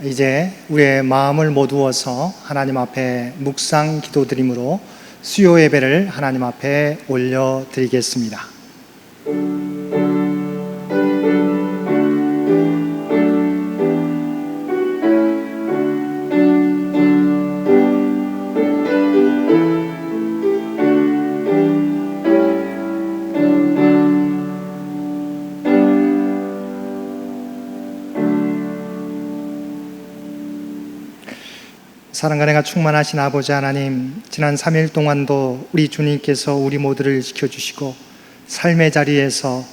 이제 우리의 마음을 모두어서 하나님 앞에 묵상 기도드림으로 수요 예배를 하나님 앞에 올려드리겠습니다. 사랑과 은혜가 충만하신 아버지 하나님, 지난 3일 동안도 우리 주님께서 우리 모두를 지켜주시고 삶의 자리에서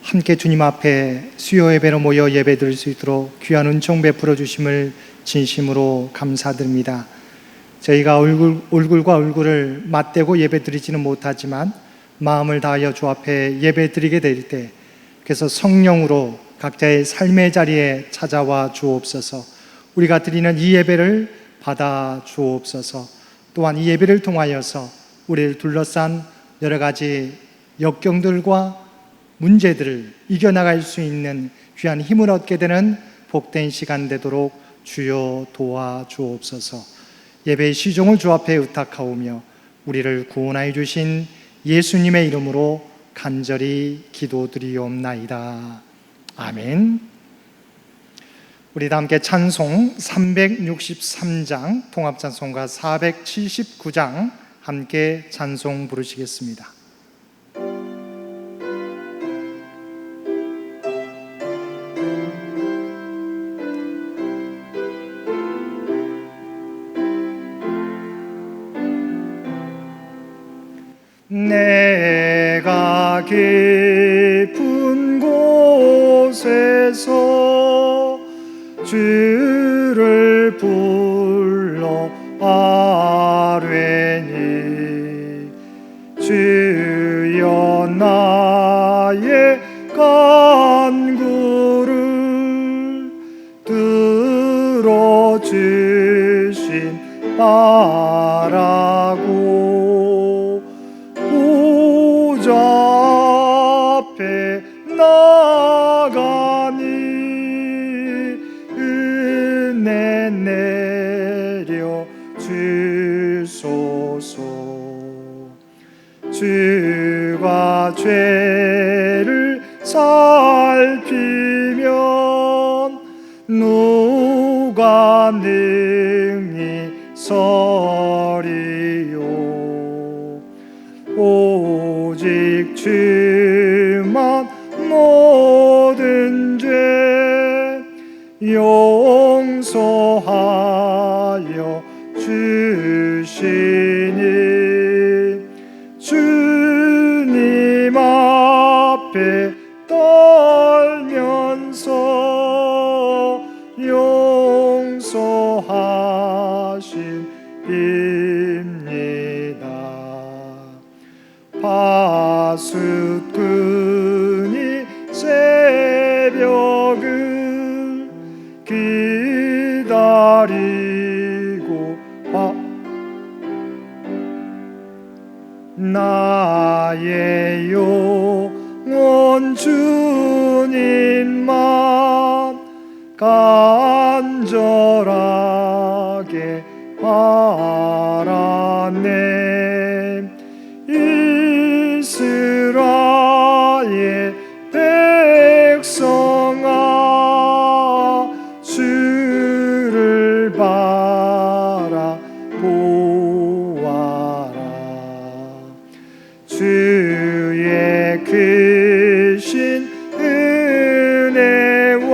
함께 주님 앞에 수요 예배로 모여 예배 드릴 수 있도록 귀한 은총 베풀어 주심을 진심으로 감사드립니다. 저희가 얼굴과 얼굴을 맞대고 예배 드리지는 못하지만 마음을 다하여 주 앞에 예배 드리게 될 때, 그래서 성령으로 각자의 삶의 자리에 찾아와 주옵소서. 우리가 드리는 이 예배를 받아 주옵소서. 또한 이 예배를 통하여서 우리를 둘러싼 여러 가지 역경들과 문제들을 이겨나갈 수 있는 귀한 힘을 얻게 되는 복된 시간 되도록 주여 도와 주옵소서. 예배의 시종을 주 앞에 의탁하오며 우리를 구원하여 주신 예수님의 이름으로 간절히 기도드리옵나이다. 아멘. 우리 다 함께 찬송 363장, 통합찬송가 479장 함께 찬송 부르시겠습니다. 내가 깊은 곳에서 주를 불러 아뢰니 주여 나의 간구를 들어주신 바라고 보좌 앞에 나가니 은혜 내려 주소서. 주가 죄를 살피면 누가 능히 서리요. 오직 주만 모든 죄 용서하여 주시니 주님 앞에 떨면서 용서하십니다. 파수꾼이 새벽을 기다리고 나의 영혼 주님만 간절하게 바라네. 이스라엘 백성아 주를 바라보아라. 주의 크신 은혜와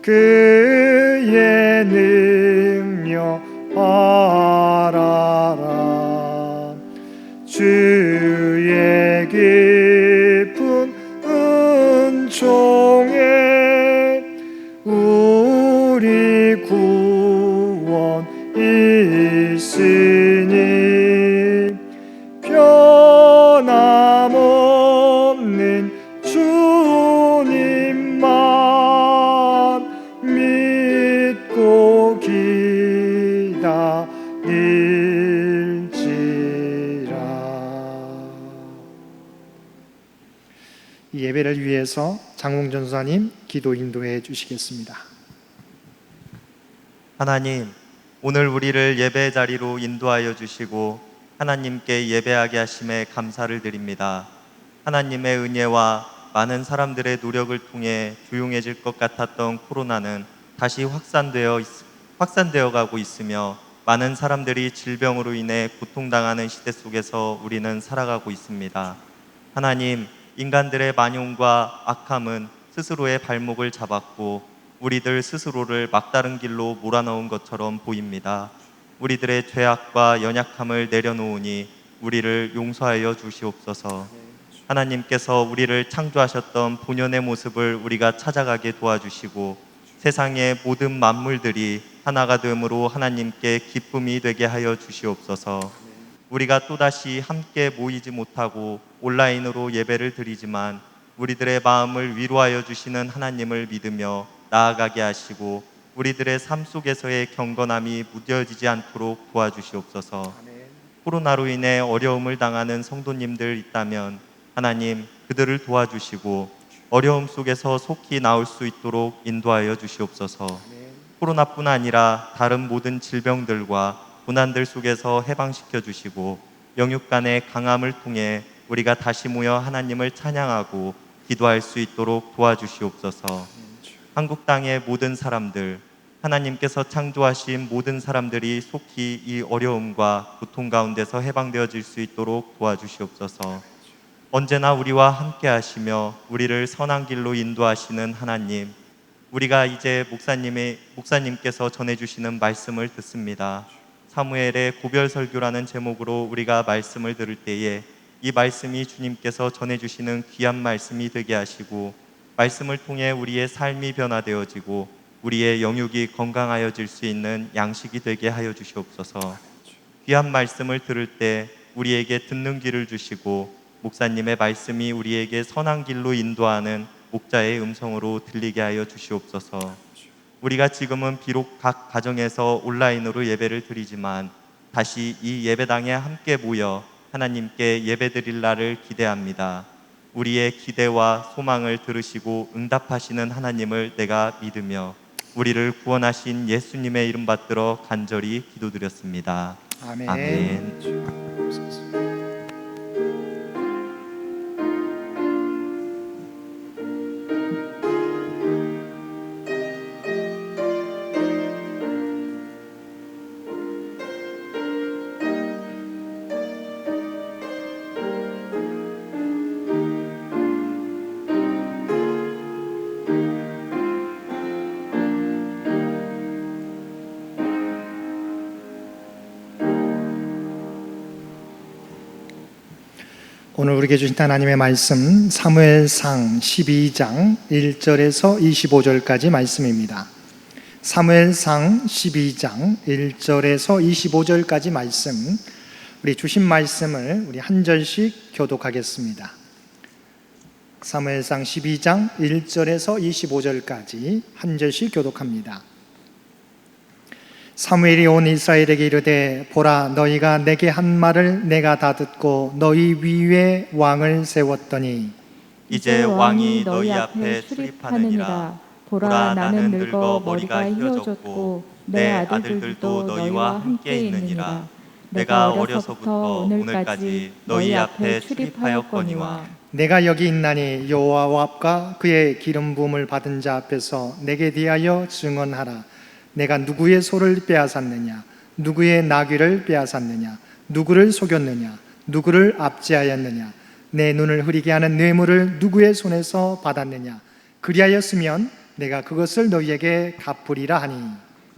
그의 능력 알아라. 주의 깊은 은총에 우리 구원 있으니 변함없는 주님만 믿고 기다릴지라. 이 예배를 위해서 장홍전 전사님 기도 인도해 주시겠습니다. 하나님, 오늘 우리를 예배 자리로 인도하여 주시고 하나님께 예배하게 하심에 감사를 드립니다. 하나님의 은혜와 많은 사람들의 노력을 통해 조용해질 것 같았던 코로나는 다시 확산되어 가고 있으며 많은 사람들이 질병으로 인해 고통당하는 시대 속에서 우리는 살아가고 있습니다. 하나님, 인간들의 만용과 악함은 스스로의 발목을 잡았고 우리들 스스로를 막다른 길로 몰아넣은 것처럼 보입니다. 우리들의 죄악과 연약함을 내려놓으니 우리를 용서하여 주시옵소서. 하나님께서 우리를 창조하셨던 본연의 모습을 우리가 찾아가게 도와주시고 세상의 모든 만물들이 하나가 됨으로 하나님께 기쁨이 되게 하여 주시옵소서. 우리가 또다시 함께 모이지 못하고 온라인으로 예배를 드리지만 우리들의 마음을 위로하여 주시는 하나님을 믿으며 나아가게 하시고 우리들의 삶 속에서의 경건함이 무뎌지지 않도록 도와주시옵소서. 코로나로 인해 어려움을 당하는 성도님들 있다면 하나님, 그들을 도와주시고 어려움 속에서 속히 나올 수 있도록 인도하여 주시옵소서. 코로나뿐 아니라 다른 모든 질병들과 고난들 속에서 해방시켜 주시고 영육 간의 강함을 통해 우리가 다시 모여 하나님을 찬양하고 기도할 수 있도록 도와주시옵소서. 한국 땅의 모든 사람들, 하나님께서 창조하신 모든 사람들이 속히 이 어려움과 고통 가운데서 해방되어질 수 있도록 도와주시옵소서. 언제나 우리와 함께 하시며 우리를 선한 길로 인도하시는 하나님, 우리가 이제 목사님께서 전해주시는 말씀을 듣습니다. 사무엘의 고별설교라는 제목으로 우리가 말씀을 들을 때에 이 말씀이 주님께서 전해주시는 귀한 말씀이 되게 하시고 말씀을 통해 우리의 삶이 변화되어지고 우리의 영육이 건강하여질 수 있는 양식이 되게 하여 주시옵소서. 귀한 말씀을 들을 때 우리에게 듣는 귀를 주시고 목사님의 말씀이 우리에게 선한 길로 인도하는 목자의 음성으로 들리게 하여 주시옵소서. 우리가 지금은 비록 각 가정에서 온라인으로 예배를 드리지만 다시 이 예배당에 함께 모여 하나님께 예배드릴 날을 기대합니다. 우리의 기대와 소망을 들으시고 응답하시는 하나님을 내가 믿으며 우리를 구원하신 예수님의 이름 받들어 간절히 기도드렸습니다. 아멘. 아멘. 오늘 우리에게 주신 하나님의 말씀 사무엘상 12장 1절에서 25절까지 말씀입니다. 사무엘상 12장 1절에서 25절까지 말씀, 우리 주신 말씀을 우리 한 절씩 교독하겠습니다. 사무엘상 12장 1절에서 25절까지 한 절씩 교독합니다. 사무엘이 온 이스라엘에게 이르되 보라, 너희가 내게 한 말을 내가 다 듣고 너희 위에 왕을 세웠더니 이제 왕이 너희 앞에 출입하느니라. 보라, 나는 늙어 머리가 휘어졌고 내 아들들도 너희와 함께 있느니라. 내가 어려서부터 오늘까지 너희 앞에 출입하였거니와 내가 여기 있나니 여호와와 그의 기름 부음을 받은 자 앞에서 내게 대하여 증언하라. 내가 누구의 소를 빼앗았느냐, 누구의 나귀를 빼앗았느냐, 누구를 속였느냐, 누구를 압제하였느냐, 내 눈을 흐리게 하는 뇌물을 누구의 손에서 받았느냐. 그리하였으면 내가 그것을 너희에게 갚으리라 하니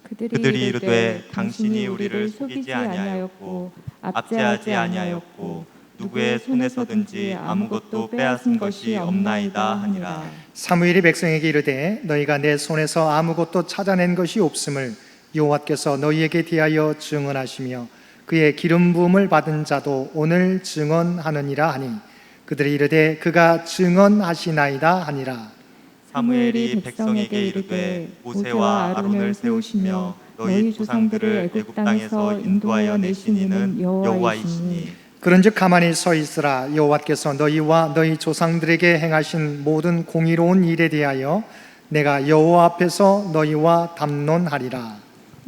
그들이 이르되 당신이 우리를 속이지 아니하였고 압제하지 아니하였고 누구의 손에서든지 아무것도 빼앗은 것이 없나이다 하니라. 사무엘이 백성에게 이르되 너희가 내 손에서 아무것도 찾아낸 것이 없음을 여호와께서 너희에게 대하여 증언하시며 그의 기름 부음을 받은 자도 오늘 증언하느니라 하니 그들이 이르되 그가 증언하시나이다 하니라. 사무엘이 백성에게 이르되 모세와 아론을 세우시며 너희 조상들을 애굽 땅에서 인도하여 내신 이는 여호와이시니 그런즉 가만히 서 있으라. 여호와께서 너희와 너희 조상들에게 행하신 모든 공의로운 일에 대하여 내가 여호와 앞에서 너희와 담론하리라.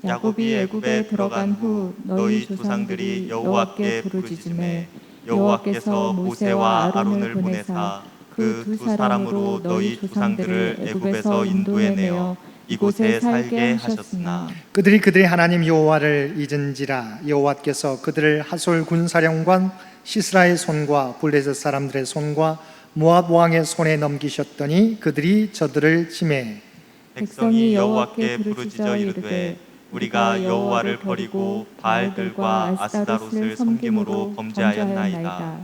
야곱이 애굽에 들어간 후 너희 조상들이 여호와께 부르짖음에 여호와께서 모세와 아론을 보내사 그 두 사람으로 너희 조상들을 애굽에서 인도해내어 이곳에 살게 하셨으나 그들이 그들의 하나님 여호와를 잊은지라 여호와께서 그들을 하솔 군사령관 시스라의 손과 블레셋 사람들의 손과 모압 왕의 손에 넘기셨더니 그들이 저들을 치매 백성이 여호와께 부르짖어 이르되 우리가 여호와를 버리고 바알들과 아스타롯을 섬김으로 범죄하였나이다.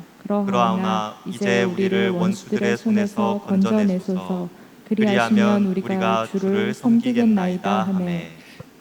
그러하나 이제 우리를 원수들의 손에서 건져내소서. 그리하면 우리가 주를 섬기겠나이다 하매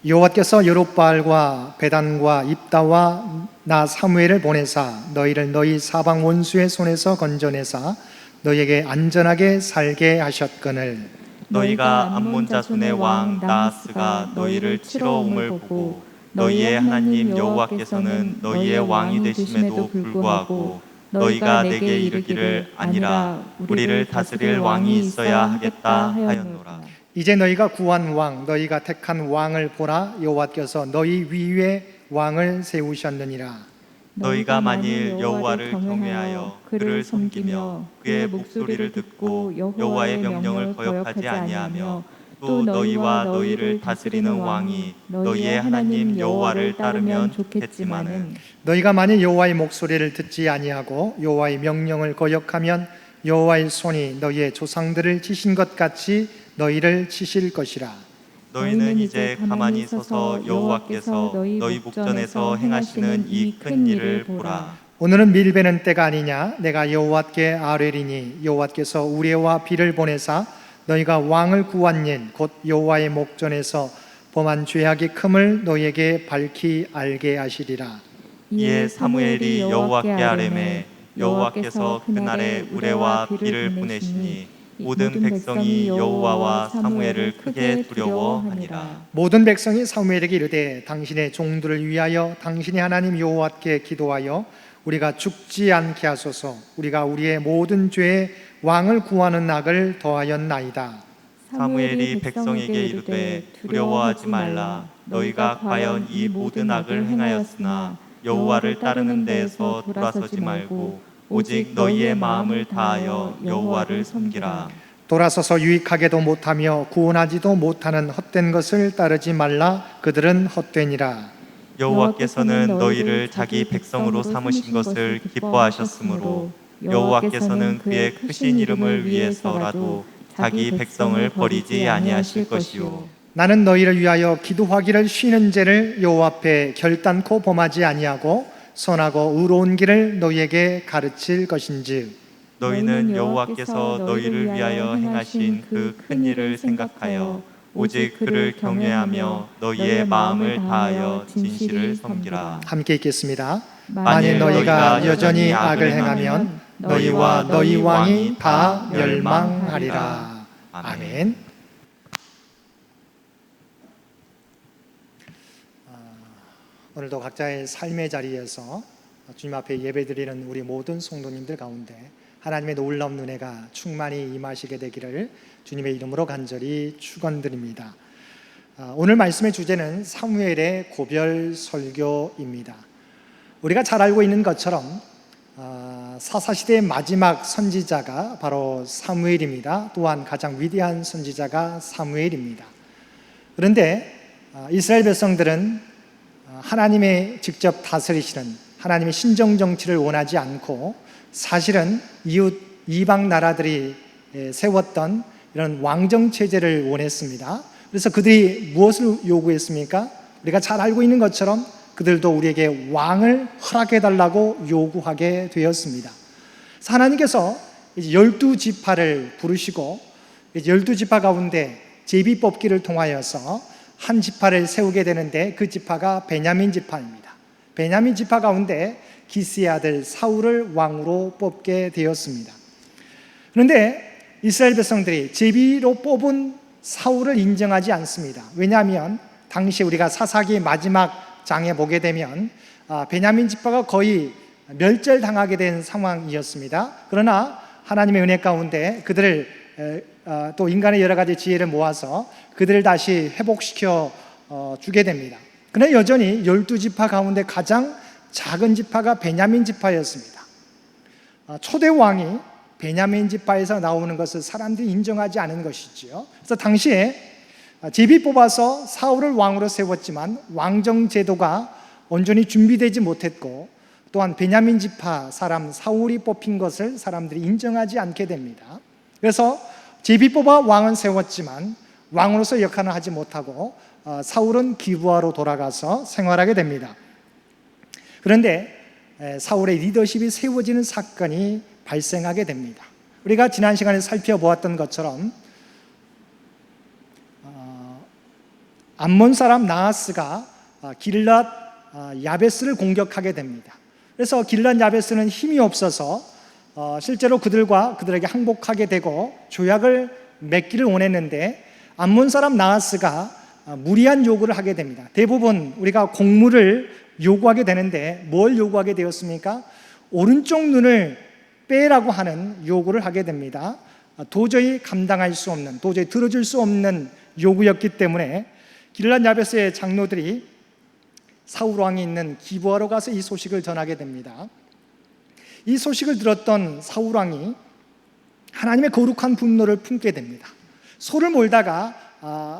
여호와께서 여룹바알과 베단과 입다와 나 사무엘을 보내사 너희를 너희 사방 원수의 손에서 건져내사 너희에게 안전하게 살게 하셨거늘 너희가 암몬 자손의 왕 나하스가 너희를 치러 옴을 보고 너희의 하나님 여호와께서는 너희의 왕이 되심에도 불구하고 너희가 내게 이르기를 아니라 우리를 다스릴 왕이 있어야 하겠다 하였노라. 이제 너희가 구한 왕 너희가 택한 왕을 보라 여호와께서 너희 위에 왕을 세우셨느니라 너희가 만일 여호와를 경외하여 그를 섬기며 그의 목소리를 듣고 여호와의 명령을 거역하지 아니하며 또 너희와 너희를 다스리는 왕이 너희의 하나님 여호와를 따르면 좋겠지만은 너희가 만일 여호와의 목소리를 듣지 아니하고 여호와의 명령을 거역하면 여호와의 손이 너희의 조상들을 치신 것 같이 너희를 치실 것이라 너희는 이제 가만히 서서 여호와께서 너희 목전에서 행하시는 이 큰 일을 보라. 오늘은 밀베는 때가 아니냐 내가 여호와께 아뢰리니 여호와께서 우레와 비를 보내사 너희가 왕을 구한 일 곧 여호와의 목전에서 범한 죄악의 큼을 너희에게 밝히 알게 하시리라 이에 사무엘이 여호와께 아뢰매 여호와께서 그날에 우레와 비를 보내시니 모든 백성이 여호와와 사무엘을 크게 두려워하니라. 모든 백성이 사무엘에게 이르되 당신의 종들을 위하여 당신의 하나님 여호와께 기도하여 우리가 죽지 않게 하소서 우리가 우리의 모든 죄에 왕을 구하는 악을 더하였나이다 사무엘이 백성에게 이르되 두려워하지 말라. 너희가 과연 이 모든 악을 행하였으나 여호와를 따르는 데에서 돌아서지 말고 오직 너희의 마음을 다하여 여호와를 섬기라. 돌아서서 유익하게도 못하며 구원하지도 못하는 헛된 것을 따르지 말라 그들은 헛되니라 여호와께서는 너희를 자기 백성으로 삼으신 것을 기뻐하셨으므로 여호와께서는 그의 크신 이름을 위해서라도 자기 백성을 버리지 아니하실 것이요 나는 너희를 위하여 기도하기를 쉬는 죄를 여호와 앞에 결단코 범하지 아니하고 선하고 의로운 길을 너희에게 가르칠 것인즉 너희는 여호와께서 너희를 위하여 행하신 그 큰 일을 생각하여 오직 그를 경외하며 너희의 마음을 다하여 진실을 섬기라. 함께 읽겠습니다. 만일 너희가 여전히 악을 행하면 너희와 너희 왕이 다 멸망하리라. 아멘. 오늘도 각자의 삶의 자리에서 주님 앞에 예배드리는 우리 모든 성도님들 가운데 하나님의 놀라운 은혜가 충만히 임하시게 되기를 주님의 이름으로 간절히 축원드립니다. 오늘 말씀의 주제는 사무엘의 고별 설교입니다. 우리가 잘 알고 있는 것처럼 사사시대의 마지막 선지자가 바로 사무엘입니다. 또한 가장 위대한 선지자가 사무엘입니다. 그런데 이스라엘 백성들은 하나님의 직접 다스리시는 하나님의 신정 정치를 원하지 않고 사실은 이웃 이방 나라들이 세웠던 이런 왕정 체제를 원했습니다. 그래서 그들이 무엇을 요구했습니까? 우리가 잘 알고 있는 것처럼 그들도 우리에게 왕을 허락해 달라고 요구하게 되었습니다. 그래서 하나님께서 이제 12지파를 부르시고 이제 12지파 가운데 제비 뽑기를 통하여서 한 지파를 세우게 되는데 그 지파가 베냐민 지파입니다. 베냐민 지파 가운데 기스의 아들 사울을 왕으로 뽑게 되었습니다. 그런데 이스라엘 백성들이 제비로 뽑은 사울을 인정하지 않습니다. 왜냐하면 당시 우리가 사사기 마지막 장에 보게 되면 베냐민 지파가 거의 멸절당하게 된 상황이었습니다. 그러나 하나님의 은혜 가운데 그들을 또 인간의 여러 가지 지혜를 모아서 그들을 다시 회복시켜 주게 됩니다. 그러나 여전히 12지파 가운데 가장 작은 지파가 베냐민 지파였습니다. 초대 왕이 베냐민 지파에서 나오는 것을 사람들이 인정하지 않은 것이지요. 그래서 당시에 제비 뽑아서 사울을 왕으로 세웠지만 왕정 제도가 온전히 준비되지 못했고, 또한 베냐민 지파 사람 사울이 뽑힌 것을 사람들이 인정하지 않게 됩니다. 그래서 제비 뽑아 왕은 세웠지만 왕으로서 역할을 하지 못하고 사울은 기브아로 돌아가서 생활하게 됩니다. 그런데 사울의 리더십이 세워지는 사건이 발생하게 됩니다. 우리가 지난 시간에 살펴보았던 것처럼 암몬 사람 나하스가 길랏 야베스를 공격하게 됩니다. 그래서 길랏 야베스는 힘이 없어서 실제로 그들에게 항복하게 되고 조약을 맺기를 원했는데, 암몬 사람 나하스가 무리한 요구를 하게 됩니다. 대부분 우리가 공물을 요구하게 되는데 뭘 요구하게 되었습니까? 오른쪽 눈을 빼라고 하는 요구를 하게 됩니다. 도저히 감당할 수 없는, 도저히 들어줄 수 없는 요구였기 때문에 길랏 야베스의 장로들이 사울 왕이 있는 기브아로 가서 이 소식을 전하게 됩니다. 이 소식을 들었던 사울 왕이 하나님의 거룩한 분노를 품게 됩니다. 소를 몰다가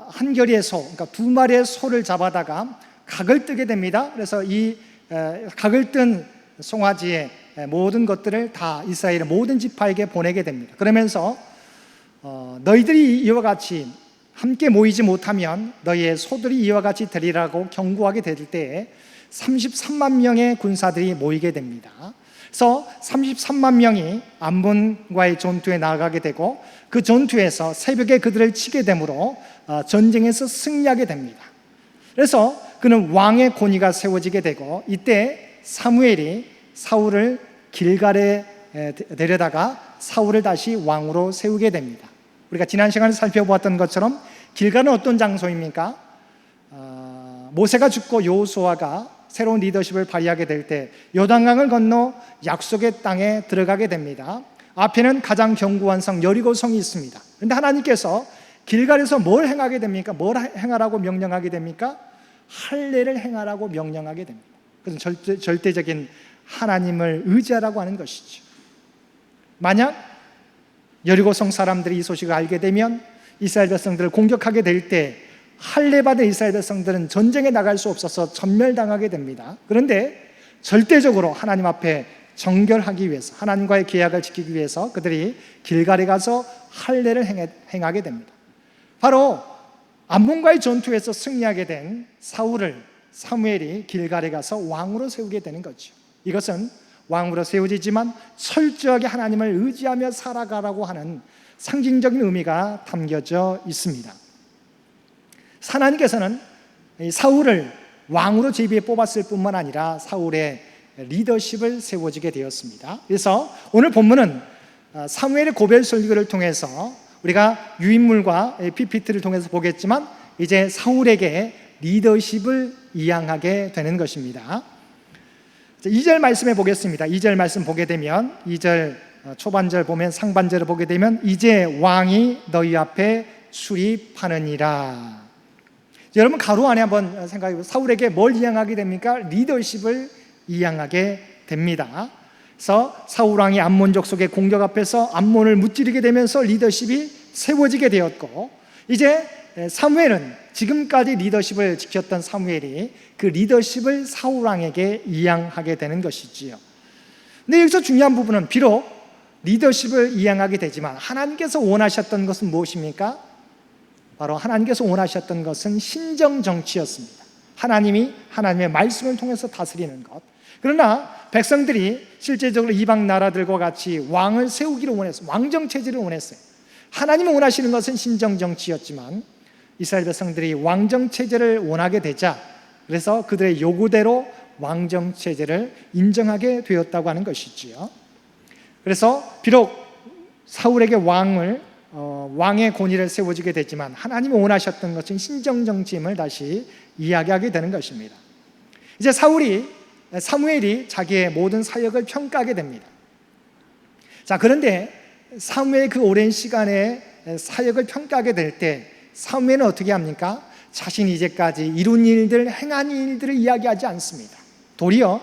한 결의의 소, 그러니까 2마리의 소를 잡아다가 각을 뜨게 됩니다. 그래서 이 각을 뜬 송아지의 모든 것들을 다 이스라엘의 모든 지파에게 보내게 됩니다. 그러면서 너희들이 이와 같이 함께 모이지 못하면 너희의 소들이 이와 같이 되리라고 경고하게 될 때에 33만 명의 군사들이 모이게 됩니다. 그래서 33만 명이 암몬과의 전투에 나아가게 되고, 그 전투에서 새벽에 그들을 치게 되므로 전쟁에서 승리하게 됩니다. 그래서 그는 왕의 권위가 세워지게 되고, 이때 사무엘이 사울을 길갈에 데려다가 사울을 다시 왕으로 세우게 됩니다. 우리가 지난 시간에 살펴보았던 것처럼 길갈은 어떤 장소입니까? 모세가 죽고 여호수아가 새로운 리더십을 발휘하게 될 때 요단강을 건너 약속의 땅에 들어가게 됩니다. 앞에는 가장 견고한 성 여리고성이 있습니다. 그런데 하나님께서 길갈에서 뭘 행하게 됩니까? 뭘 행하라고 명령하게 됩니까? 할례를 행하라고 명령하게 됩니다. 그것은 절대적인 하나님을 의지하라고 하는 것이죠. 만약 여리고성 사람들이 이 소식을 알게 되면 이스라엘 백성들을 공격하게 될 때 할례받은 이스라엘 백성들은 전쟁에 나갈 수 없어서 전멸당하게 됩니다. 그런데 절대적으로 하나님 앞에 정결하기 위해서, 하나님과의 계약을 지키기 위해서 그들이 길갈에 가서 할례를 행하게 됩니다. 바로 암몬과의 전투에서 승리하게 된 사무엘이 길갈에 가서 왕으로 세우게 되는 거죠. 이것은 왕으로 세워지지만 철저하게 하나님을 의지하며 살아가라고 하는 상징적인 의미가 담겨져 있습니다. 하나님께서는 사울을 왕으로 제비에 뽑았을 뿐만 아니라 사울의 리더십을 세워지게 되었습니다. 그래서 오늘 본문은 사무엘의 고별 설교를 통해서 우리가 유인물과 PPT를 통해서 보겠지만 이제 사울에게 리더십을 이양하게 되는 것입니다. 2절 말씀에 보겠습니다. 2절 말씀 보게 되면 2절 초반절 보면 상반절을 보게 되면 이제 왕이 너희 앞에 출입하느니라. 여러분 가로 안에 한번 생각해 보세요. 사울에게 뭘 이양하게 됩니까? 리더십을 이양하게 됩니다. 그래서 사울 왕이 암몬 족속의 공격 앞에서 암몬을 무찌르게 되면서 리더십이 세워지게 되었고, 이제 사무엘은 지금까지 리더십을 지켰던 사무엘이 그 리더십을 사울 왕에게 이양하게 되는 것이지요. 근데 여기서 중요한 부분은 비록 리더십을 이양하게 되지만 하나님께서 원하셨던 것은 무엇입니까? 바로 하나님께서 원하셨던 것은 신정 정치였습니다. 하나님이 하나님의 말씀을 통해서 다스리는 것. 그러나 백성들이 실제적으로 이방 나라들과 같이 왕을 세우기를 원했어요. 왕정 체제를 원했어요. 하나님이 원하시는 것은 신정 정치였지만 이스라엘 백성들이 왕정 체제를 원하게 되자, 그래서 그들의 요구대로 왕정 체제를 인정하게 되었다고 하는 것이지요. 그래서 비록 사울에게 왕의 권위를 세워지게 됐지만 하나님이 원하셨던 것은 신정 정치임을 다시 이야기하게 되는 것입니다. 이제 사무엘이 자기의 모든 사역을 평가하게 됩니다. 자, 그런데 사무엘의 그 오랜 시간의 사역을 평가하게 될 때 사무엘은 어떻게 합니까? 자신이 이제까지 이룬 일들, 행한 일들을 이야기하지 않습니다. 도리어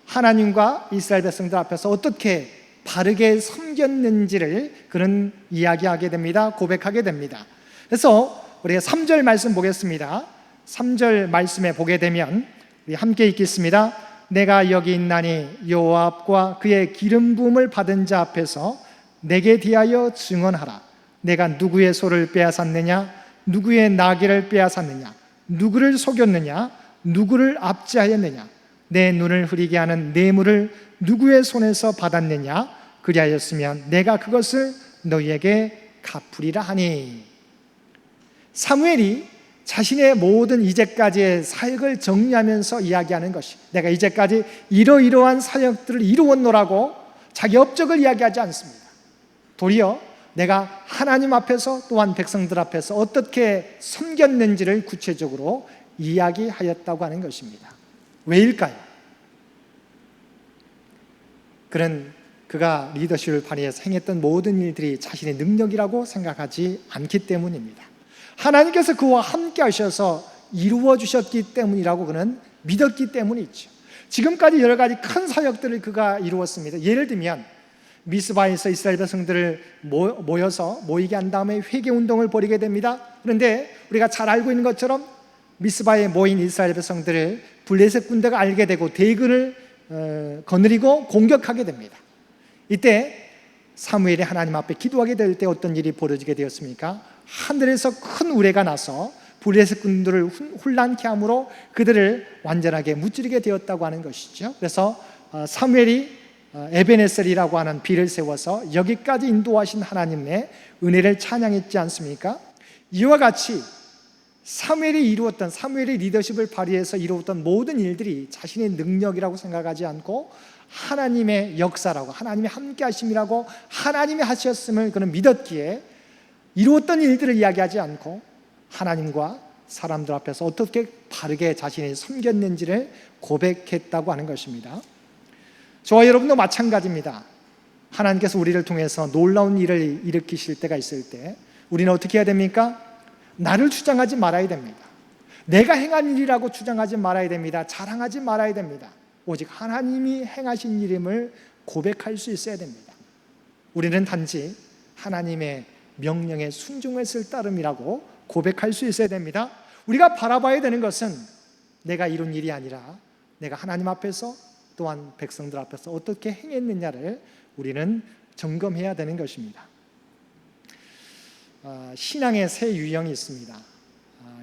하나님과 이스라엘 백성들 앞에서 어떻게 바르게 섬겼는지를 그는 이야기하게 됩니다. 고백하게 됩니다. 그래서 우리가 3절 말씀 보겠습니다. 3절 말씀에 보게 되면 우리 함께 읽겠습니다. 내가 여기 있나니 여호와와 그의 기름 부음을 받은 자 앞에서 내게 대하여 증언하라. 내가 누구의 소를 빼앗았느냐? 누구의 나귀를 빼앗았느냐? 누구를 속였느냐? 누구를 압제하였느냐? 내 눈을 흐리게 하는 뇌물을 누구의 손에서 받았느냐? 그리하였으면 내가 그것을 너희에게 갚으리라 하니. 사무엘이 자신의 모든 이제까지의 사역을 정리하면서 이야기하는 것이, 내가 이제까지 이러이러한 사역들을 이루었노라고 자기 업적을 이야기하지 않습니다. 도리어 내가 하나님 앞에서 또한 백성들 앞에서 어떻게 섬겼는지를 구체적으로 이야기하였다고 하는 것입니다. 왜일까요? 그가 리더십을 발휘해서 행했던 모든 일들이 자신의 능력이라고 생각하지 않기 때문입니다. 하나님께서 그와 함께 하셔서 이루어 주셨기 때문이라고 그는 믿었기 때문이죠. 지금까지 여러 가지 큰 사역들을 그가 이루었습니다. 예를 들면 미스바에서 이스라엘 백성들을 모이게 한 다음에 회개운동을 벌이게 됩니다. 그런데 우리가 잘 알고 있는 것처럼 미스바에 모인 이스라엘 백성들을 블레셋 군대가 알게 되고 대군을 거느리고 공격하게 됩니다. 이때 사무엘이 하나님 앞에 기도하게 될 때 어떤 일이 벌어지게 되었습니까? 하늘에서 큰 우레가 나서 블레셋 군들을 혼란케 함으로 그들을 완전하게 무찌르게 되었다고 하는 것이죠. 그래서 사무엘이 에베네셀이라고 하는 비를 세워서 여기까지 인도하신 하나님의 은혜를 찬양했지 않습니까? 이와 같이 사무엘의 리더십을 발휘해서 이루었던 모든 일들이 자신의 능력이라고 생각하지 않고 하나님의 역사라고, 하나님의 함께 하심이라고, 하나님이 하셨음을 그는 믿었기에 이루었던 일들을 이야기하지 않고 하나님과 사람들 앞에서 어떻게 바르게 자신이 섬겼는지를 고백했다고 하는 것입니다. 저와 여러분도 마찬가지입니다. 하나님께서 우리를 통해서 놀라운 일을 일으키실 때가 있을 때 우리는 어떻게 해야 됩니까? 나를 주장하지 말아야 됩니다. 내가 행한 일이라고 주장하지 말아야 됩니다. 자랑하지 말아야 됩니다. 오직 하나님이 행하신 일임을 고백할 수 있어야 됩니다. 우리는 단지 하나님의 명령에 순종했을 따름이라고 고백할 수 있어야 됩니다. 우리가 바라봐야 되는 것은 내가 이룬 일이 아니라 내가 하나님 앞에서 또한 백성들 앞에서 어떻게 행했느냐를 우리는 점검해야 되는 것입니다. 신앙의 세 유형이 있습니다.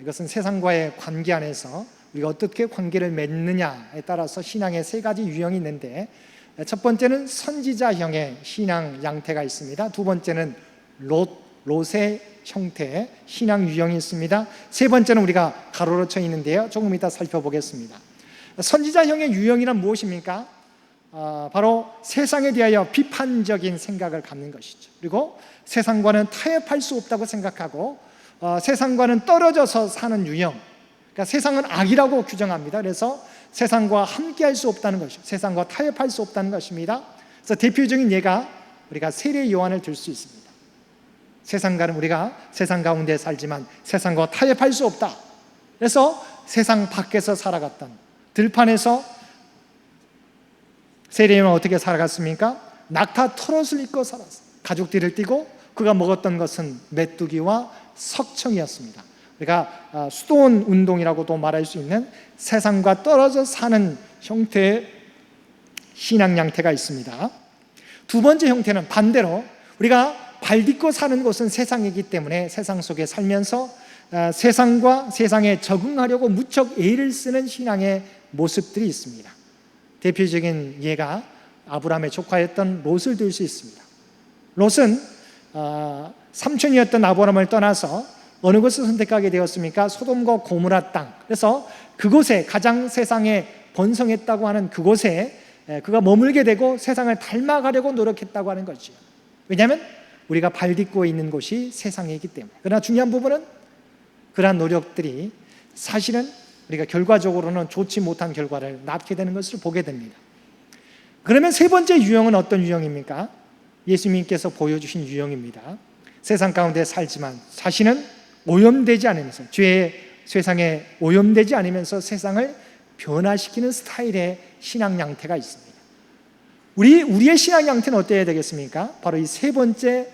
이것은 세상과의 관계 안에서 우리가 어떻게 관계를 맺느냐에 따라서 신앙의 세 가지 유형이 있는데, 첫 번째는 선지자형의 신앙 양태가 있습니다. 두 번째는 롯의 형태의 신앙 유형이 있습니다. 세 번째는 우리가 가로로 쳐 있는데요, 조금 이따 살펴보겠습니다. 선지자형의 유형이란 무엇입니까? 바로 세상에 대하여 비판적인 생각을 갖는 것이죠. 그리고 세상과는 타협할 수 없다고 생각하고 세상과는 떨어져서 사는 유형, 그러니까 세상은 악이라고 규정합니다. 그래서 세상과 함께할 수 없다는 것이죠. 세상과 타협할 수 없다는 것입니다. 그래서 대표적인 예가 우리가 세례 요한을 들 수 있습니다. 세상과는 우리가 세상 가운데 살지만 세상과 타협할 수 없다. 그래서 세상 밖에서 살아갔던, 들판에서 세례 요한은 어떻게 살아갔습니까? 낙타 털옷을 입고 살았어요. 가죽띠를 띠고 그가 먹었던 것은 메뚜기와 석청이었습니다. 우리가 수도원 운동이라고도 말할 수 있는 세상과 떨어져 사는 형태의 신앙 양태가 있습니다. 두 번째 형태는 반대로 우리가 발 딛고 사는 곳은 세상이기 때문에 세상 속에 살면서 세상과 세상에 적응하려고 무척 애를 쓰는 신앙의 모습들이 있습니다. 대표적인 예가 아브라함의 조카였던 롯을 들 수 있습니다. 롯은 삼촌이었던 아브라함을 떠나서 어느 곳을 선택하게 되었습니까? 소돔과 고모라 땅. 그래서 그곳에 가장 세상에 번성했다고 하는 그곳에 그가 머물게 되고 세상을 닮아가려고 노력했다고 하는 거죠. 왜냐하면 우리가 발 딛고 있는 곳이 세상이기 때문에. 그러나 중요한 부분은 그러한 노력들이 사실은 우리가 결과적으로는 좋지 못한 결과를 낳게 되는 것을 보게 됩니다. 그러면 세 번째 유형은 어떤 유형입니까? 예수님께서 보여주신 유형입니다. 세상 가운데 살지만 자신은 오염되지 않으면서 죄에 세상에 오염되지 않으면서 세상을 변화시키는 스타일의 신앙 양태가 있습니다. 우리의 신앙 양태는 어때야 되겠습니까? 바로 이 세 번째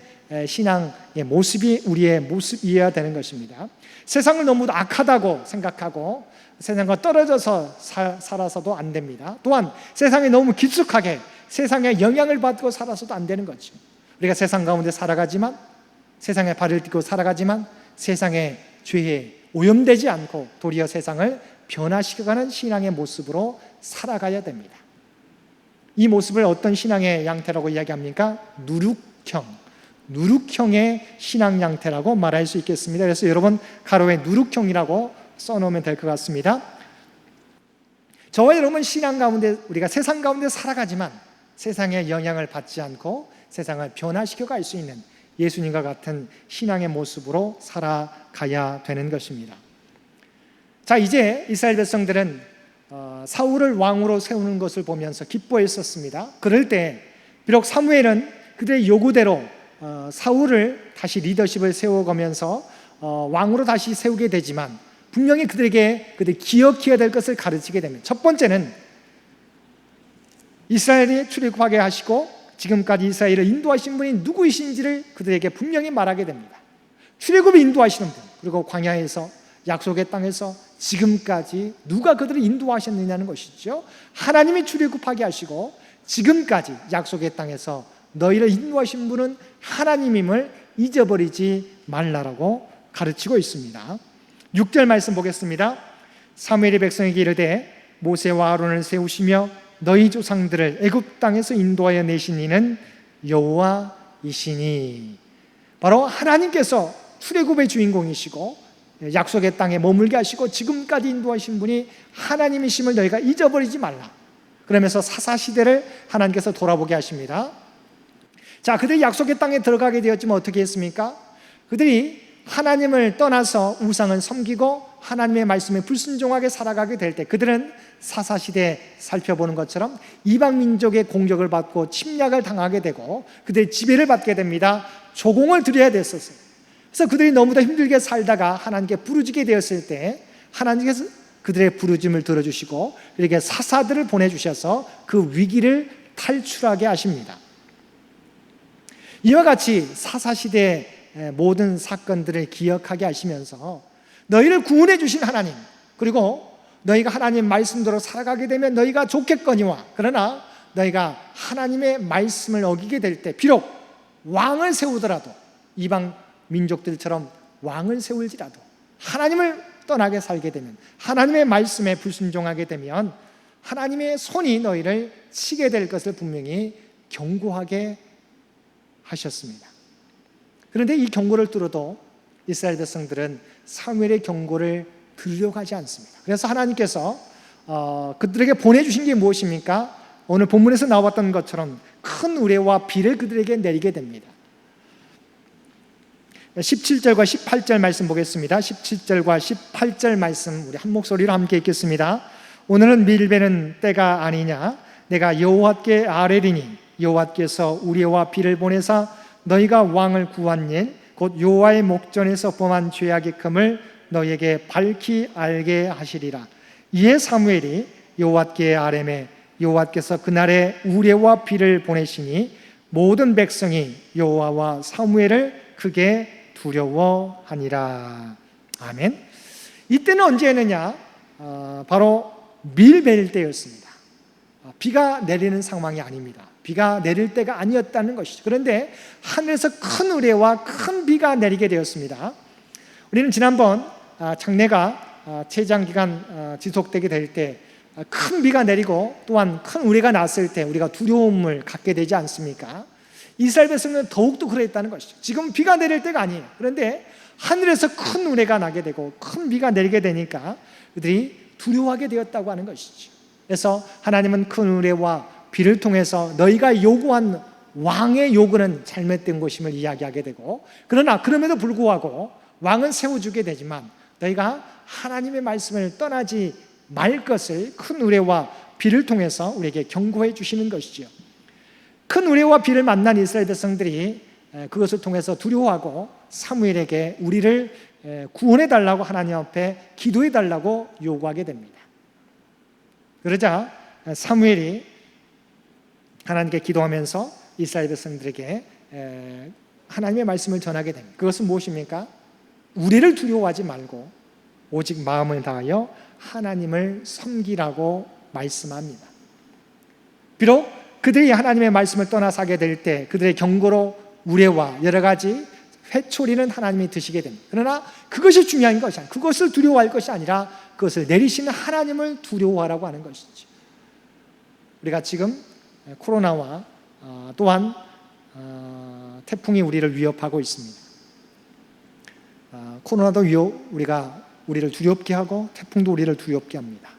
신앙의 모습이 우리의 모습이어야 되는 것입니다. 세상을 너무 악하다고 생각하고 세상과 떨어져서 살아서도 안 됩니다. 또한 세상에 너무 깊숙하게 세상의 영향을 받고 살아서도 안 되는 거죠. 우리가 세상 가운데 살아가지만, 세상에 발을 딛고 살아가지만 세상의 죄에 오염되지 않고 도리어 세상을 변화시켜가는 신앙의 모습으로 살아가야 됩니다. 이 모습을 어떤 신앙의 양태라고 이야기합니까? 누룩형의 신앙 양태라고 말할 수 있겠습니다. 그래서 여러분 가로에 누룩형이라고 써놓으면 될 것 같습니다. 저와 여러분 신앙 가운데 우리가 세상 가운데 살아가지만 세상의 영향을 받지 않고 세상을 변화시켜 갈 수 있는 예수님과 같은 신앙의 모습으로 살아가야 되는 것입니다. 자, 이제 이스라엘 백성들은 사울을 왕으로 세우는 것을 보면서 기뻐했었습니다. 그럴 때 비록 사무엘은 그들의 요구대로 사울을 다시 리더십을 세워가면서 왕으로 다시 세우게 되지만 분명히 그들에게 기억해야 될 것을 가르치게 됩니다. 첫 번째는 이스라엘이 출애굽하게 하시고 지금까지 이스라엘을 인도하신 분이 누구이신지를 그들에게 분명히 말하게 됩니다. 출애굽을 인도하시는 분, 그리고 광야에서 약속의 땅에서 지금까지 누가 그들을 인도하셨느냐는 것이죠. 하나님이 출애굽하게 하시고 지금까지 약속의 땅에서 너희를 인도하신 분은 하나님임을 잊어버리지 말라라고 가르치고 있습니다. 6절 말씀 보겠습니다. 사무엘이 백성에게 이르되 모세와 아론을 세우시며 너희 조상들을 애굽 땅에서 인도하여 내신 이는 여호와이시니. 바로 하나님께서 출애굽의 주인공이시고 약속의 땅에 머물게 하시고 지금까지 인도하신 분이 하나님이심을 너희가 잊어버리지 말라. 그러면서 사사시대를 하나님께서 돌아보게 하십니다. 자, 그들이 약속의 땅에 들어가게 되었지만 어떻게 했습니까? 그들이 하나님을 떠나서 우상을 섬기고 하나님의 말씀에 불순종하게 살아가게 될 때 그들은 사사시대 살펴보는 것처럼 이방 민족의 공격을 받고 침략을 당하게 되고 그들의 지배를 받게 됩니다. 조공을 드려야 됐었어요. 그래서 그들이 너무나 힘들게 살다가 하나님께 부르짖게 되었을 때 하나님께서 그들의 부르짖음을 들어주시고 그들에게 사사들을 보내주셔서 그 위기를 탈출하게 하십니다. 이와 같이 사사시대의 모든 사건들을 기억하게 하시면서 너희를 구원해 주신 하나님, 그리고 너희가 하나님 말씀대로 살아가게 되면 너희가 좋겠거니와, 그러나 너희가 하나님의 말씀을 어기게 될 때 비록 왕을 세우더라도 이방 민족들처럼 왕을 세울지라도 하나님을 떠나게 살게 되면, 하나님의 말씀에 불순종하게 되면 하나님의 손이 너희를 치게 될 것을 분명히 경고하게 하셨습니다. 그런데 이 경고를 들어도 이스라엘 백성들은 사무엘의 경고를 들으려고 하지 않습니다. 그래서 하나님께서 그들에게 보내주신 게 무엇입니까? 오늘 본문에서 나왔던 것처럼 큰 우레와 비를 그들에게 내리게 됩니다. 17절과 18절 말씀 보겠습니다. 17절과 18절 말씀 우리 한 목소리로 함께 읽겠습니다. 오늘은 밀베는 때가 아니냐? 내가 여호와께 아뢰리니 여호와께서 우레와 비를 보내사 너희가 왕을 구한 일 곧 여호와의 목전에서 범한 죄악의 금을 너희에게 밝히 알게 하시리라. 이에 사무엘이 여호와께 아뢰매 여호와께서 그날에 우레와 비를 보내시니 모든 백성이 여호와와 사무엘을 크게 두려워하니라. 아멘. 이때는 언제였느냐? 바로 밀베일 때였습니다. 비가 내리는 상황이 아닙니다. 비가 내릴 때가 아니었다는 것이죠. 그런데 하늘에서 큰 우레와 큰 비가 내리게 되었습니다. 우리는 지난번 장례가 최장기간 지속되게 될 때 큰 비가 내리고 또한 큰 우레가 났을 때 우리가 두려움을 갖게 되지 않습니까? 이스라엘 백성은 더욱더 그랬다는 것이죠. 지금 비가 내릴 때가 아니에요. 그런데 하늘에서 큰 우레가 나게 되고 큰 비가 내리게 되니까 그들이 두려워하게 되었다고 하는 것이죠. 그래서 하나님은 큰 우레와 비를 통해서 너희가 요구한 왕의 요구는 잘못된 것임을 이야기하게 되고, 그러나 그럼에도 불구하고 왕은 세워주게 되지만 너희가 하나님의 말씀을 떠나지 말 것을 큰 우레와 비를 통해서 우리에게 경고해 주시는 것이죠. 큰 우레와 비를 만난 이스라엘 백성들이 그것을 통해서 두려워하고 사무엘에게 우리를 구원해 달라고 하나님 앞에 기도해 달라고 요구하게 됩니다. 그러자 사무엘이 하나님께 기도하면서 이스라엘 백성들에게 하나님의 말씀을 전하게 됩니다. 그것은 무엇입니까? 우리를 두려워하지 말고 오직 마음을 다하여 하나님을 섬기라고 말씀합니다. 비록 그들이 하나님의 말씀을 떠나서게 될 때 그들의 경고로 우레와 여러 가지 회초리는 하나님이 드시게 됩니다. 그러나 그것이 중요한 것이 아니라, 그것을 두려워할 것이 아니라 그것을 내리시는 하나님을 두려워하라고 하는 것이죠. 우리가 지금 코로나와 또한 태풍이 우리를 위협하고 있습니다. 코로나도 우리를 두렵게 하고 태풍도 우리를 두렵게 합니다.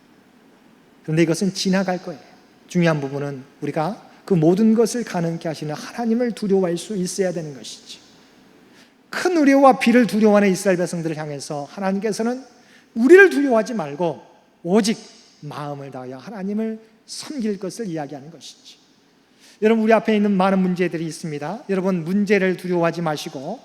그런데 이것은 지나갈 거예요. 중요한 부분은 우리가 그 모든 것을 가능케 하시는 하나님을 두려워할 수 있어야 되는 것이죠. 큰 우레와 비를 두려워하는 이스라엘 백성들을 향해서 하나님께서는 우리를 두려워하지 말고 오직 마음을 다하여 하나님을 섬길 것을 이야기하는 것이죠. 여러분, 우리 앞에 있는 많은 문제들이 있습니다. 여러분, 문제를 두려워하지 마시고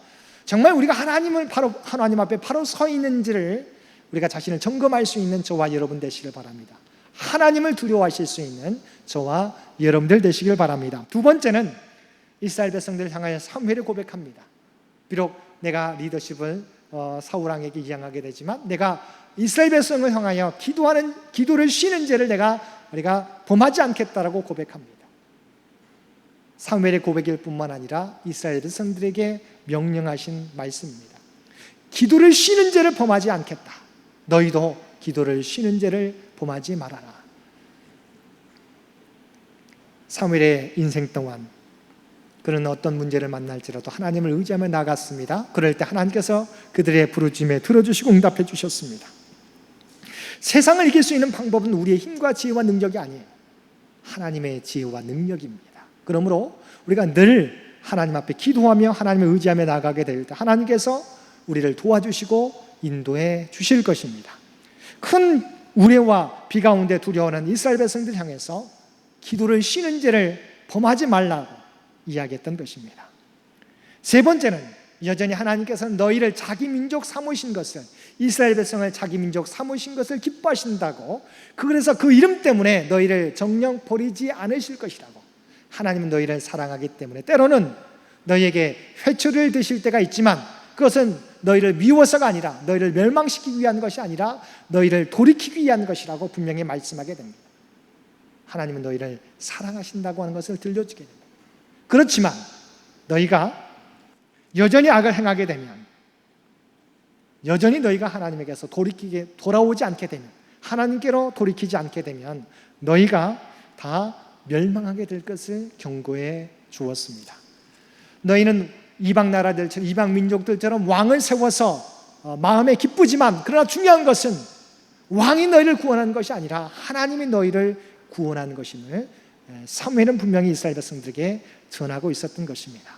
정말 우리가 하나님 앞에 바로 서 있는지를 우리가 자신을 점검할 수 있는 저와 여러분 되시길 바랍니다. 하나님을 두려워하실 수 있는 저와 여러분들 되시길 바랍니다. 두 번째는 이스라엘 백성들을 향하여 사무엘이 고백합니다. 비록 내가 리더십을 사울 왕에게 이양하게 되지만 내가 이스라엘 백성을 향하여 기도를 쉬는 죄를 우리가 범하지 않겠다라고 고백합니다. 사무엘의 고백일 뿐만 아니라 이스라엘 백성들에게 명령하신 말씀입니다. 기도를 쉬는 죄를 범하지 않겠다. 너희도 기도를 쉬는 죄를 범하지 말아라. 사무엘의 인생 동안 그는 어떤 문제를 만날지라도 하나님을 의지하며 나갔습니다. 그럴 때 하나님께서 그들의 부르짖음에 들어주시고 응답해 주셨습니다. 세상을 이길 수 있는 방법은 우리의 힘과 지혜와 능력이 아니에요. 하나님의 지혜와 능력입니다. 그러므로 우리가 늘 하나님 앞에 기도하며 하나님을 의지하며 나가게 될 때 하나님께서 우리를 도와주시고 인도해 주실 것입니다. 큰 우레와 비 가운데 두려워하는 이스라엘 백성들 향해서 기도를 쉬는 죄를 범하지 말라고 이야기했던 것입니다. 세 번째는 여전히 하나님께서는 너희를 자기 민족 삼으신 것을, 이스라엘 백성을 자기 민족 삼으신 것을 기뻐하신다고, 그래서 그 이름 때문에 너희를 정녕 버리지 않으실 것이라고. 하나님은 너희를 사랑하기 때문에 때로는 너희에게 회초리를 드실 때가 있지만 그것은 너희를 미워서가 아니라, 너희를 멸망시키기 위한 것이 아니라 너희를 돌이키기 위한 것이라고 분명히 말씀하게 됩니다. 하나님은 너희를 사랑하신다고 하는 것을 들려주게 됩니다. 그렇지만 너희가 여전히 악을 행하게 되면, 여전히 너희가 하나님에게서 돌아오지 않게 되면, 하나님께로 돌이키지 않게 되면 너희가 다 멸망하게 될 것을 경고해 주었습니다. 너희는 이방 나라들처럼, 이방 민족들처럼 왕을 세워서 마음에 기쁘지만, 그러나 중요한 것은 왕이 너희를 구원하는 것이 아니라 하나님이 너희를 구원하는 것임을 사무엘은 분명히 이스라엘 백성들에게 전하고 있었던 것입니다.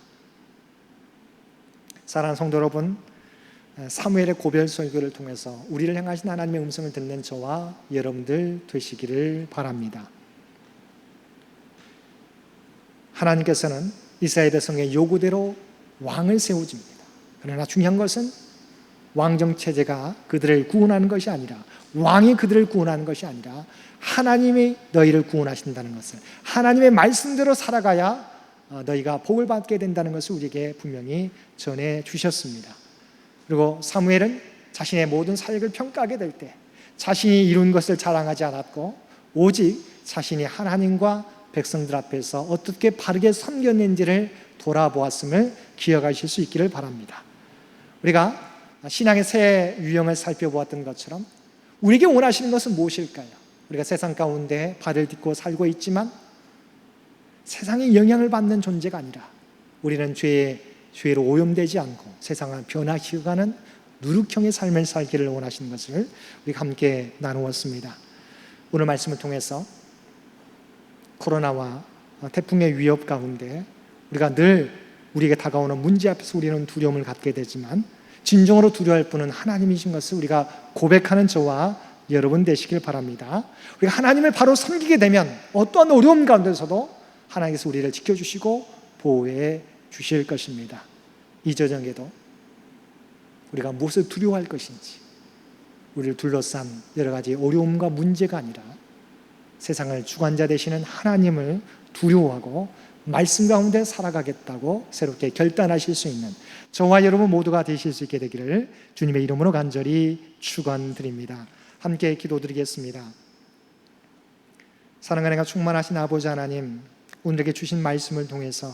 사랑하는 성도 여러분, 사무엘의 고별 설교를 통해서 우리를 향하신 하나님의 음성을 듣는 저와 여러분들 되시기를 바랍니다. 하나님께서는 이스라엘 백성의 요구대로 왕을 세워줍니다. 그러나 중요한 것은 왕정체제가 그들을 구원하는 것이 아니라, 왕이 그들을 구원하는 것이 아니라 하나님이 너희를 구원하신다는 것을, 하나님의 말씀대로 살아가야 너희가 복을 받게 된다는 것을 우리에게 분명히 전해 주셨습니다. 그리고 사무엘은 자신의 모든 사역을 평가하게 될 때 자신이 이룬 것을 자랑하지 않았고 오직 자신이 하나님과 백성들 앞에서 어떻게 바르게 섬겼는지를 돌아보았음을 기억하실 수 있기를 바랍니다. 우리가 신앙의 새 유형을 살펴보았던 것처럼 우리에게 원하시는 것은 무엇일까요? 우리가 세상 가운데 발을 딛고 살고 있지만 세상에 영향을 받는 존재가 아니라 우리는 죄로 오염되지 않고 세상을 변화시켜가는 누룩형의 삶을 살기를 원하시는 것을 우리가 함께 나누었습니다. 오늘 말씀을 통해서 코로나와 태풍의 위협 가운데 우리가 늘 우리에게 다가오는 문제 앞에서 우리는 두려움을 갖게 되지만 진정으로 두려워할 분은 하나님이신 것을 우리가 고백하는 저와 여러분 되시길 바랍니다. 우리가 하나님을 바로 섬기게 되면 어떠한 어려움 가운데서도 하나님께서 우리를 지켜주시고 보호해 주실 것입니다. 이 저녁에도 우리가 무엇을 두려워할 것인지, 우리를 둘러싼 여러 가지 어려움과 문제가 아니라 세상을 주관자 되시는 하나님을 두려워하고 말씀 가운데 살아가겠다고 새롭게 결단하실 수 있는 저와 여러분 모두가 되실 수 있게 되기를 주님의 이름으로 간절히 축원드립니다. 함께 기도드리겠습니다. 사랑과 은혜가 충만하신 아버지 하나님, 오늘에게 주신 말씀을 통해서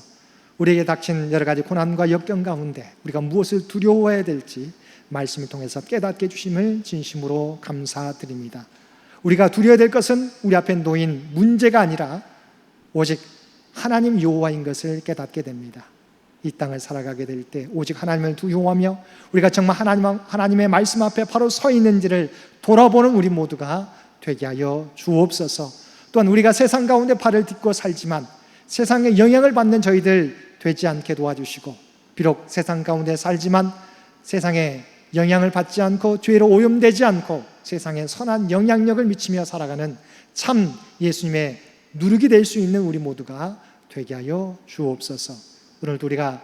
우리에게 닥친 여러 가지 고난과 역경 가운데 우리가 무엇을 두려워해야 될지 말씀을 통해서 깨닫게 해주심을 진심으로 감사드립니다. 우리가 두려워야 될 것은 우리 앞에 놓인 문제가 아니라 오직 하나님 여호와인 것을 깨닫게 됩니다. 이 땅을 살아가게 될 때 오직 하나님을 두려워하며 우리가 정말 하나님의 말씀 앞에 바로 서 있는지를 돌아보는 우리 모두가 되게 하여 주옵소서. 또한 우리가 세상 가운데 발을 딛고 살지만 세상에 영향을 받는 저희들 되지 않게 도와주시고, 비록 세상 가운데 살지만 세상에 영향을 받지 않고 죄로 오염되지 않고 세상에 선한 영향력을 미치며 살아가는 참 예수님의 누룩이 될 수 있는 우리 모두가 되게 하여 주옵소서. 오늘도 우리가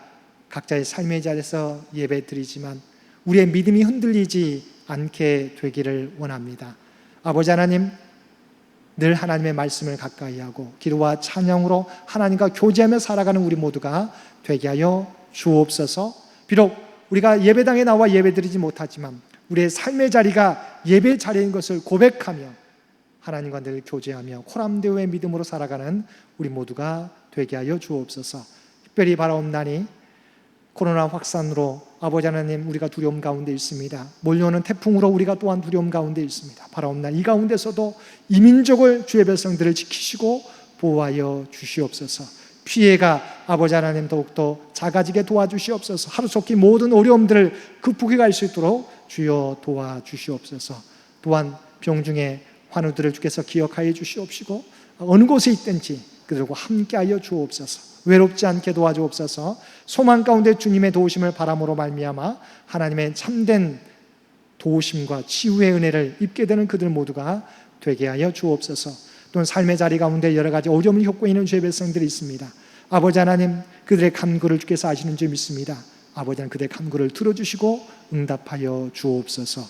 각자의 삶의 자리에서 예배 드리지만 우리의 믿음이 흔들리지 않게 되기를 원합니다. 아버지 하나님, 늘 하나님의 말씀을 가까이 하고 기도와 찬양으로 하나님과 교제하며 살아가는 우리 모두가 되게 하여 주옵소서. 비록 우리가 예배당에 나와 예배드리지 못하지만 우리의 삶의 자리가 예배의 자리인 것을 고백하며 하나님과 늘 교제하며 코람데오의 믿음으로 살아가는 우리 모두가 되게 하여 주옵소서. 특별히 바라옵나니 코로나 확산으로 아버지 하나님, 우리가 두려움 가운데 있습니다. 몰려오는 태풍으로 우리가 또한 두려움 가운데 있습니다. 바라옵나니 이 가운데서도 이민족을, 주의 백성들을 지키시고 보호하여 주시옵소서. 피해가 아버지 하나님 더욱더 작아지게 도와주시옵소서. 하루속히 모든 어려움들을 극복해 갈 수 있도록 주여 도와주시옵소서. 또한 병중의 환우들을 주께서 기억하여 주시옵시고 어느 곳에 있든지 그들과 함께하여 주옵소서. 외롭지 않게 도와주옵소서. 소망 가운데 주님의 도우심을 바람으로 말미암아 하나님의 참된 도우심과 치유의 은혜를 입게 되는 그들 모두가 되게 하여 주옵소서. 또는 삶의 자리 가운데 여러 가지 어려움을 겪고 있는 주의 백성들이 있습니다. 아버지 하나님, 그들의 간구를 주께서 아시는 줄 믿습니다. 아버지 하나님, 그들의 간구를 들어주시고 응답하여 주옵소서.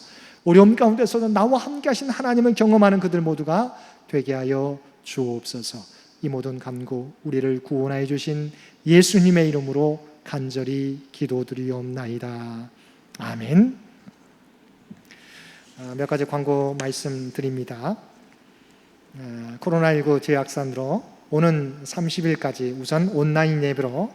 어려움 가운데서도 나와 함께 하신 하나님을 경험하는 그들 모두가 되게 하여 주옵소서. 이 모든 간구 우리를 구원하여 주신 예수님의 이름으로 간절히 기도드리옵나이다. 아멘. 몇 가지 광고 말씀드립니다. 코로나19 재확산으로 오는 30일까지 우선 온라인 예배로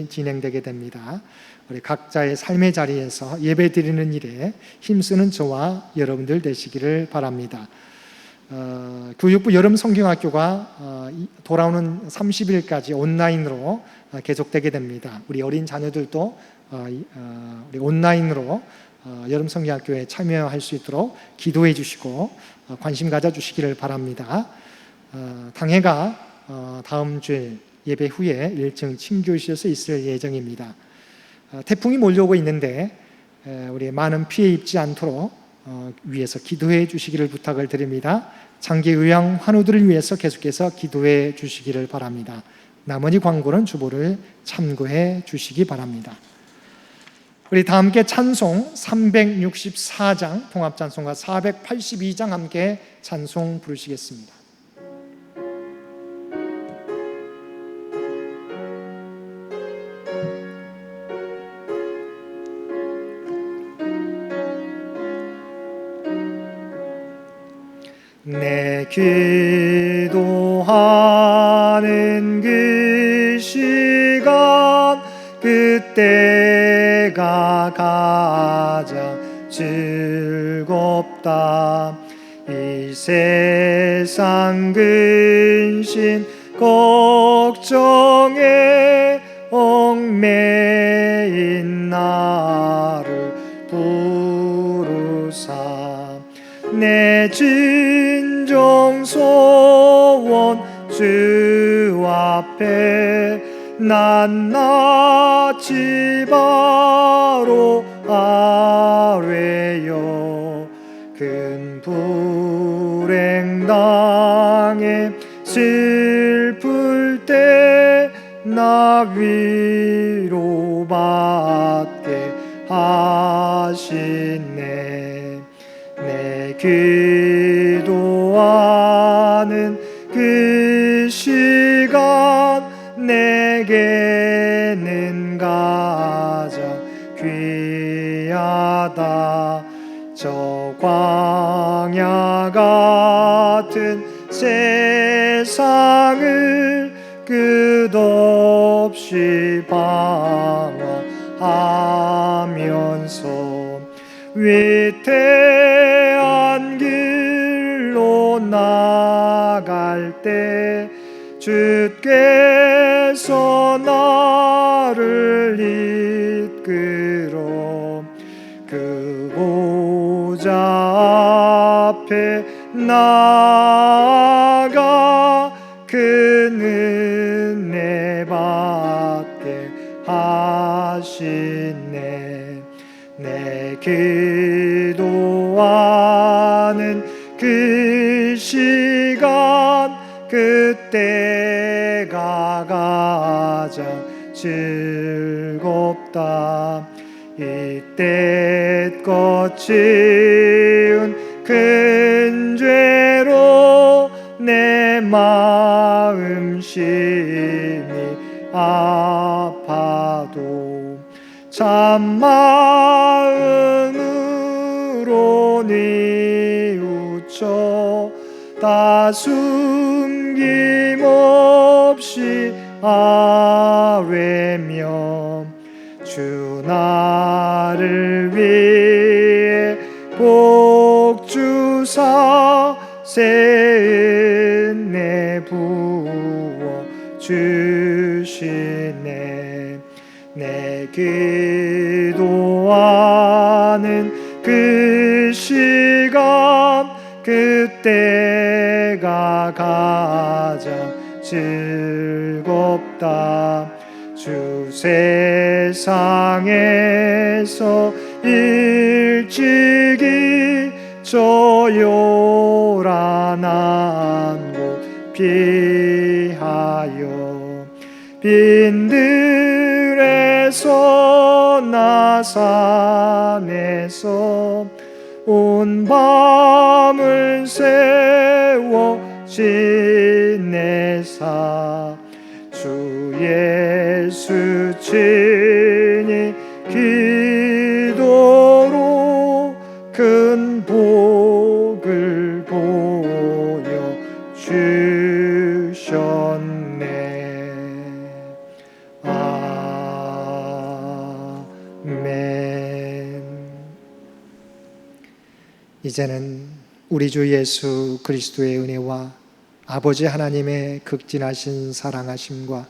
진행되게 됩니다. 우리 각자의 삶의 자리에서 예배 드리는 일에 힘쓰는 저와 여러분들 되시기를 바랍니다. 교육부 여름 성경학교가 돌아오는 30일까지 온라인으로 계속되게 됩니다. 우리 어린 자녀들도 우리 온라인으로 여름 성경학교에 참여할 수 있도록 기도해 주시고 관심 가져주시기를 바랍니다. 당회가 다음 주일 예배 후에 1층 친교실에서 있을 예정입니다. 태풍이 몰려오고 있는데 우리 많은 피해 입지 않도록 위해서 기도해 주시기를 부탁을 드립니다. 장기 의양 환우들을 위해서 계속해서 기도해 주시기를 바랍니다. 나머지 광고는 주보를 참고해 주시기 바랍니다. 우리 다 함께 찬송 364장 통합찬송가 482장 함께 찬송 부르시겠습니다. 내 기도하는 그 시간 그때가 가장 즐겁다. 이 세상 근심 걱정에 얽매인 나를 부르사 내 진정 소원 주 앞에 낱낱이 바로 아뢰어 큰 불행 당해 슬플 때 나 위로받게 하시네. 내 기도하는 그 시간 내게는 가장 귀하다. 저 광야 같은 세상을 끝없이 방황하면서 위태한 길로 나갈 때 주께서 나를 이끌어 그 보좌 앞에 나아가 그 은혜 받게 하시네. 내 기도하는 그 시간 그때가 가장 즐겁다. 이때껏 지은 큰 죄로 내 마음 심히 아파도 참마음으로 뉘우쳐 다 숨김없이 아뢰며 주 나를 위해 복 주사 새 은혜 부어 주시네. 내 기도하는 그 시간 그때가 가장 즐겁다. 주 세상에서 일찍이 저 요란한 곳 피하여 빈들에서 나산에서 온 밤을 새워 지내사 주 예수 친히 기도로 큰 복을 보여 주셨네. 아멘. 이제는 우리 주 예수 그리스도의 은혜와 아버지 하나님의 극진하신 사랑하심과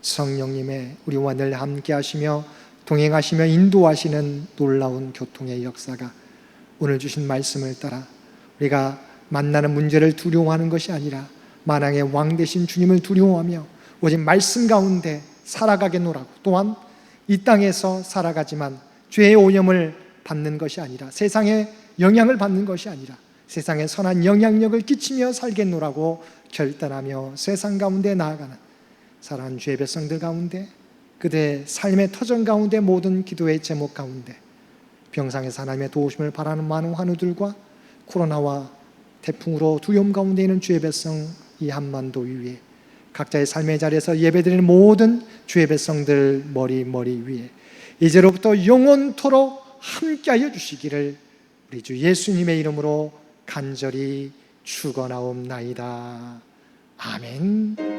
성령님의 우리와 늘 함께 하시며 동행하시며 인도하시는 놀라운 교통의 역사가 오늘 주신 말씀을 따라 우리가 만나는 문제를 두려워하는 것이 아니라 만왕의 왕 되신 주님을 두려워하며 오직 말씀 가운데 살아가겠노라고, 또한 이 땅에서 살아가지만 죄의 오염을 받는 것이 아니라, 세상의 영향을 받는 것이 아니라 세상에 선한 영향력을 끼치며 살겠노라고 결단하며 세상 가운데 나아가는 사랑하는 주의 백성들 가운데, 그들의 삶의 터전 가운데, 모든 기도의 제목 가운데 병상에서 하나님의 도우심을 바라는 많은 환우들과 코로나와 태풍으로 두려움 가운데 있는 주의 백성 이 한반도 위에 각자의 삶의 자리에서 예배드리는 모든 주의 백성들 머리 위에 이제로부터 영원토록 함께하여 주시기를 우리 주 예수님의 이름으로 간절히 축원하옵나이다. 아멘.